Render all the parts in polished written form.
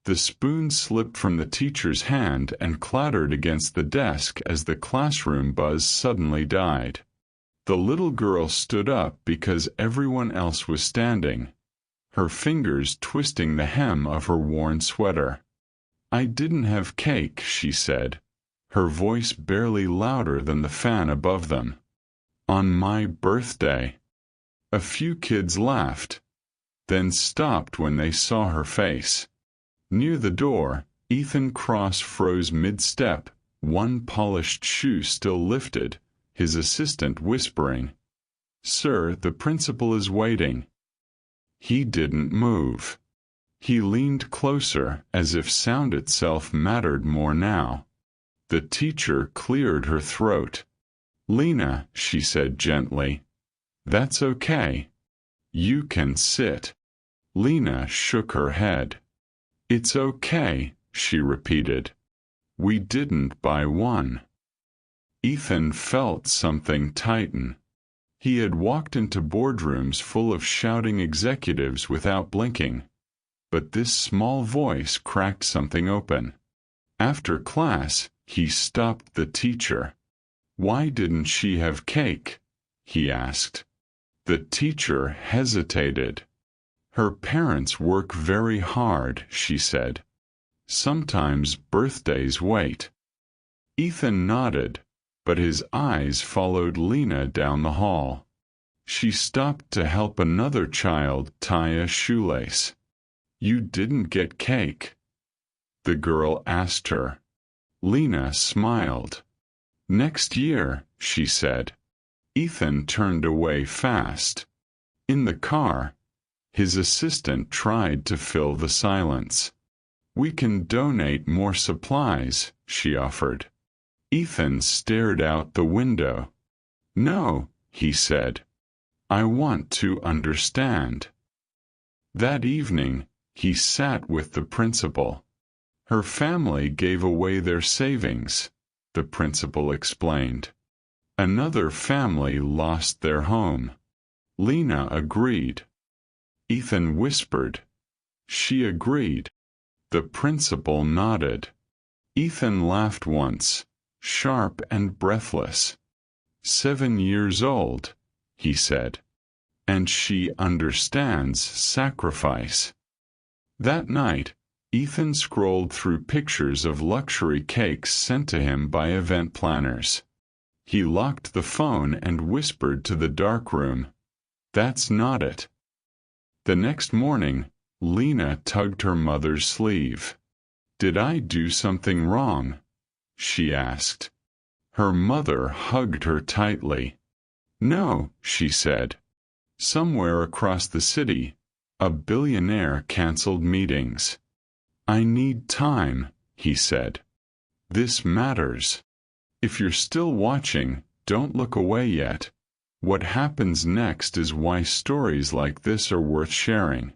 The spoon slipped from the teacher's hand and clattered against the desk as the classroom buzz suddenly died. The little girl stood up because everyone else was standing, her fingers twisting the hem of her worn sweater. "I didn't have cake," she said, her voice barely louder than the fan above them. "On my birthday." A few kids laughed, then stopped when they saw her face. Near the door, Ethan Cross froze mid-step, one polished shoe still lifted, his assistant whispering, "Sir, the principal is waiting." He didn't move. He leaned closer, as if sound itself mattered more now. The teacher cleared her throat. "Lena," she said gently, "that's okay. You can sit." Lena shook her head. "It's okay," she repeated. "We didn't buy one." Ethan felt something tighten. He had walked into boardrooms full of shouting executives without blinking, but this small voice cracked something open. After class, he stopped the teacher. "Why didn't she have cake?" he asked. The teacher hesitated. "Her parents work very hard," she said. "Sometimes birthdays wait." Ethan nodded, but his eyes followed Lena down the hall. She stopped to help another child tie a shoelace. "You didn't get cake?" the girl asked her. Lena smiled. "Next year," she said. Ethan turned away fast. In the car, his assistant tried to fill the silence. "We can donate more supplies," she offered. Ethan stared out the window. "No," he said. "I want to understand." That evening, he sat with the principal. "Her family gave away their savings," the principal explained. "Another family lost their home." Lena agreed. Ethan whispered, "She agreed." The principal nodded. Ethan laughed once, sharp and breathless. 7 years old, he said. And she understands sacrifice. That night, Ethan scrolled through pictures of luxury cakes sent to him by event planners. He locked the phone and whispered to the darkroom, "That's not it." The next morning, Lena tugged her mother's sleeve. "Did I do something wrong?" she asked. Her mother hugged her tightly. "No," she said. Somewhere across the city, a billionaire canceled meetings. "I need time," he said. "This matters. If you're still watching, don't look away yet. What happens next is why stories like this are worth sharing."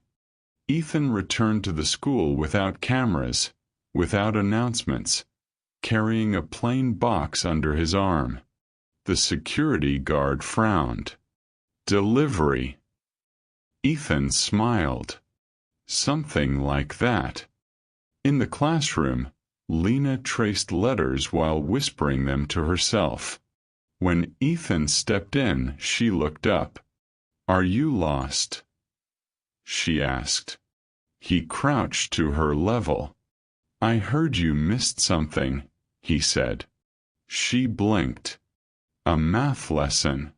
Ethan returned to the school without cameras, without announcements, carrying a plain box under his arm. The security guard frowned. "Delivery." Ethan smiled. Something like that. In the classroom, Lena traced letters while whispering them to herself. When Ethan stepped in, she looked up. "Are you lost?" she asked. He crouched to her level. "I heard you missed something," he said. She blinked. "A math lesson."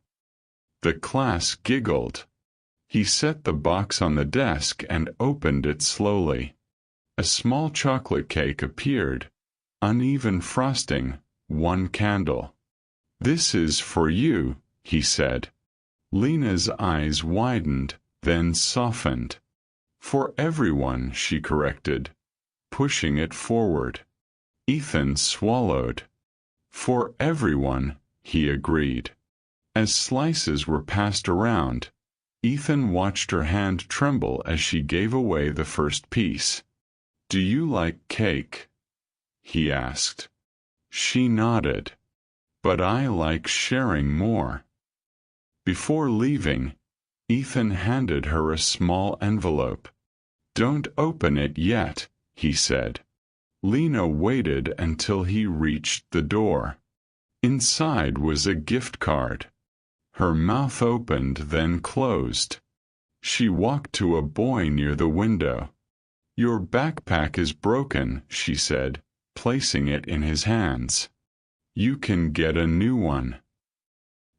The class giggled. He set the box on the desk and opened it slowly. A small chocolate cake appeared, uneven frosting, one candle. "This is for you," he said. Lena's eyes widened, then softened. "For everyone," she corrected, pushing it forward. Ethan swallowed. "For everyone," he agreed. As slices were passed around, Ethan watched her hand tremble as she gave away the first piece. "Do you like cake?" he asked. She nodded. "But I like sharing more." Before leaving, Ethan handed her a small envelope. "Don't open it yet," he said. Lena waited until he reached the door. Inside was a gift card. Her mouth opened, then closed. She walked to a boy near the window. "Your backpack is broken," she said, placing it in his hands. "You can get a new one."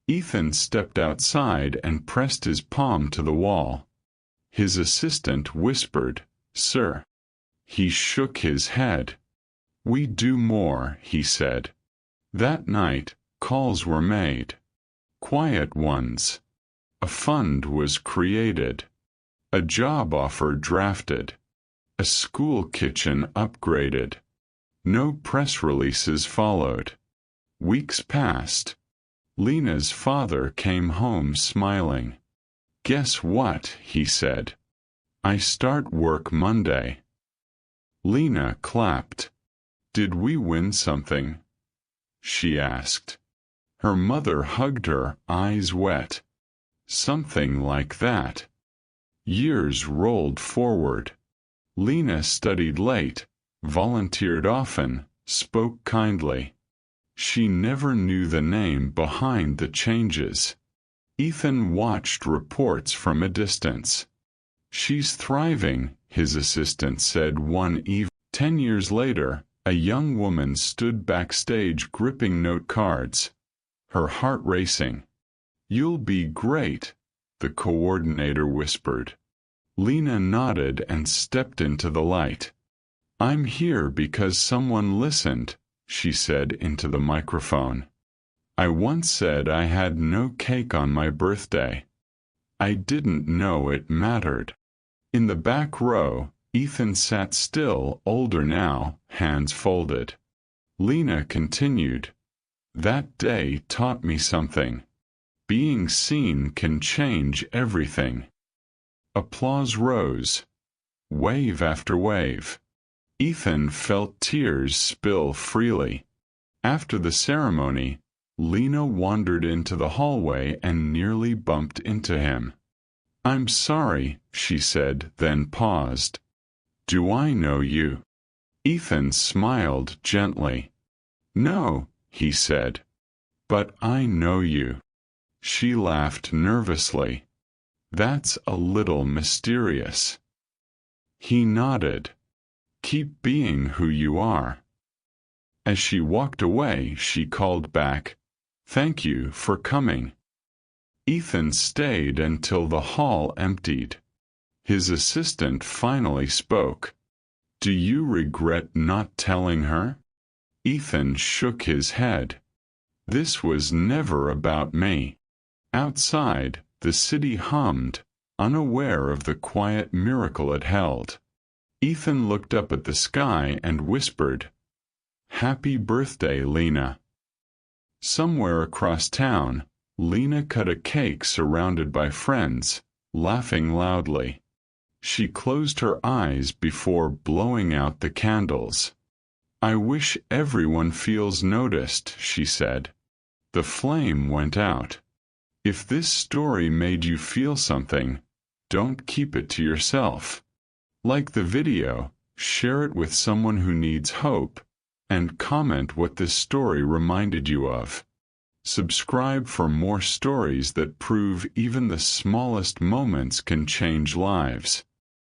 Ethan stepped outside and pressed his palm to the wall. His assistant whispered, "Sir." He shook his head. "We do more," he said. That night, calls were made. Quiet ones. A fund was created. A job offer drafted. A school kitchen upgraded. No press releases followed. Weeks passed. Lena's father came home smiling. "Guess what?" he said. "I start work Monday." Lena clapped. "Did we win something?" she asked. Her mother hugged her, eyes wet. "Something like that." Years rolled forward. Lena studied late, volunteered often, spoke kindly. She never knew the name behind the changes. Ethan watched reports from a distance. "She's thriving," his assistant said one evening. 10 years later, a young woman stood backstage gripping note cards, her heart racing. "You'll be great," the coordinator whispered. Lena nodded and stepped into the light. "I'm here because someone listened," she said into the microphone. "I once said I had no cake on my birthday. I didn't know it mattered." In the back row, Ethan sat still, older now, hands folded. Lena continued, "That day taught me something. Being seen can change everything." Applause rose, wave after wave. Ethan felt tears spill freely. After the ceremony, Lena wandered into the hallway and nearly bumped into him. "I'm sorry," she said, then paused. "Do I know you?" Ethan smiled gently. "No," he said. "But I know you." She laughed nervously. "That's a little mysterious." He nodded. "Keep being who you are." As she walked away, she called back, "Thank you for coming." Ethan stayed until the hall emptied. His assistant finally spoke. "Do you regret not telling her?" Ethan shook his head. "This was never about me." Outside, the city hummed, unaware of the quiet miracle it held. Ethan looked up at the sky and whispered, "Happy birthday, Lena." Somewhere across town, Lena cut a cake surrounded by friends, laughing loudly. She closed her eyes before blowing out the candles. "I wish everyone feels noticed," she said. The flame went out. If this story made you feel something, don't keep it to yourself. Like the video, share it with someone who needs hope, and comment what this story reminded you of. Subscribe for more stories that prove even the smallest moments can change lives.